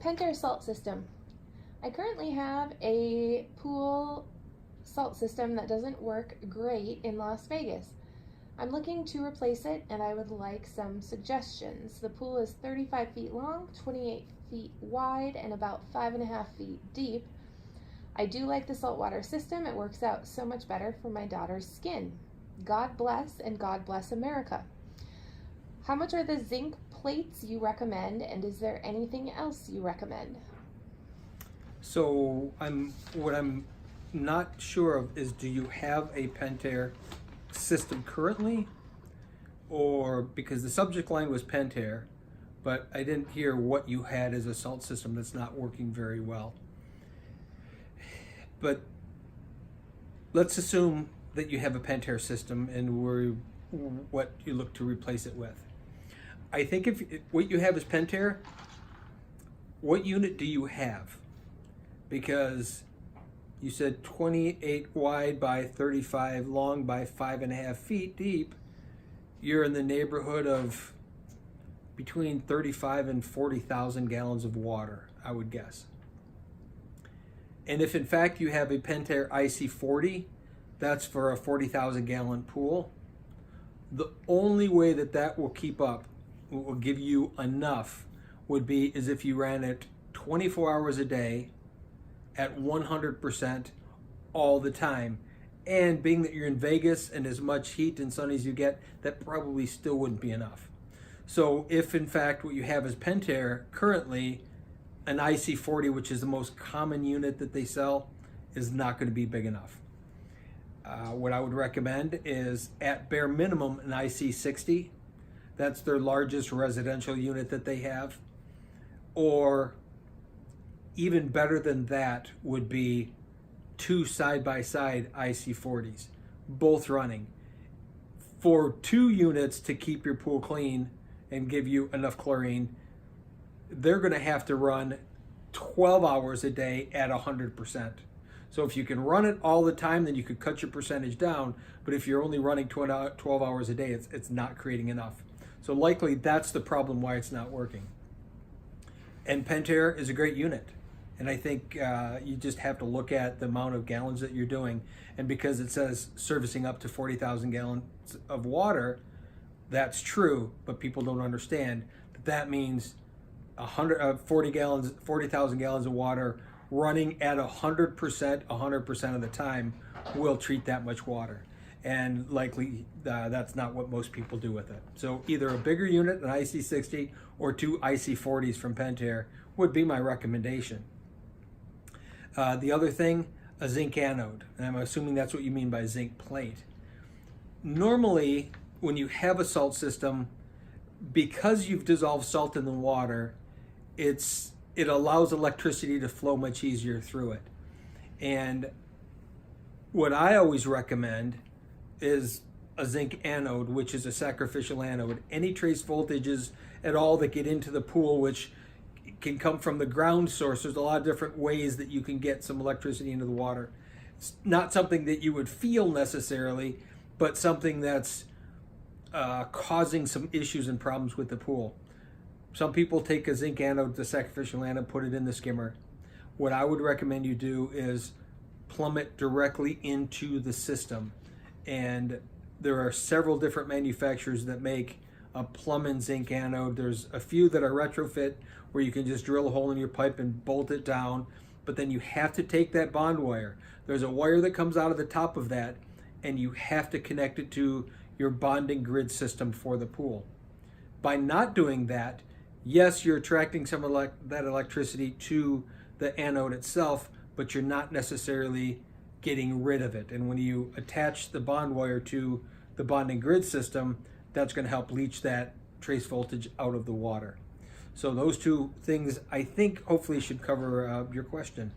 Pentair salt system. I currently have a pool salt system that doesn't work great in Las Vegas. I'm looking to replace it and I would like some suggestions. The pool is 35 feet long, 28 feet wide, and about 5.5 feet deep. I do like the saltwater system. It works out so much better for my daughter's skin. God bless, and God bless America. How much are the zinc plates you recommend, and is there anything else you recommend? So what I'm not sure of is, do you have a Pentair system currently? Or, because the subject line was Pentair, but I didn't hear what you had as a salt system that's not working very well. But let's assume that you have a Pentair system and what you look to replace it with. I think if what you have is Pentair, what unit do you have? Because you said 28 wide by 35 long by 5.5 feet deep. You're in the neighborhood of between 35 and 40,000 gallons of water, I would guess. And if in fact you have a Pentair IC40, that's for a 40,000 gallon pool. The only way that that will keep up, will give you enough, would be is if you ran it 24 hours a day at 100% all the time. And being that you're in Vegas and as much heat and sun as you get, that probably still wouldn't be enough. So if in fact what you have is Pentair currently, an IC40, which is the most common unit that they sell, is not going to be big enough. What I would recommend is, at bare minimum, an IC60. That's their largest residential unit that they have. Or even better than that would be 2 side-by-side IC40s, both running. For 2 units to keep your pool clean and give you enough chlorine, they're going to have to run 12 hours a day at 100%. So if you can run it all the time, then you could cut your percentage down. But if you're only running 12 hours a day, it's not creating enough. So likely that's the problem why it's not working. And Pentair is a great unit. And I think you just have to look at the amount of gallons that you're doing. And because it says servicing up to 40,000 gallons of water, that's true, but people don't understand that that means 40,000 gallons of water running at 100% of the time will treat that much water. And likely that's not what most people do with it. So either a bigger unit, an IC60, or 2 IC40s from Pentair would be my recommendation. The other thing, a zinc anode, and I'm assuming that's what you mean by zinc plate. Normally, when you have a salt system, because you've dissolved salt in the water, it allows electricity to flow much easier through it. And what I always recommend is a zinc anode, which is a sacrificial anode. Any trace voltages at all that get into the pool, which can come from the ground source, there's a lot of different ways that you can get some electricity into the water. It's not something that you would feel necessarily, but something that's causing some issues and problems with the pool. Some people take a zinc anode, the sacrificial anode, put it in the skimmer. What I would recommend you do is plumb it directly into the system. And there are several different manufacturers that make a plumb-in zinc anode. There's a few that are retrofit where you can just drill a hole in your pipe and bolt it down, but then you have to take that bond wire. There's a wire that comes out of the top of that, and you have to connect it to your bonding grid system for the pool. By not doing that, yes, you're attracting some of that electricity to the anode itself, but you're not necessarily getting rid of it. And when you attach the bond wire to the bonding grid system, that's going to help leach that trace voltage out of the water. So those 2 things, I think, hopefully should cover your question.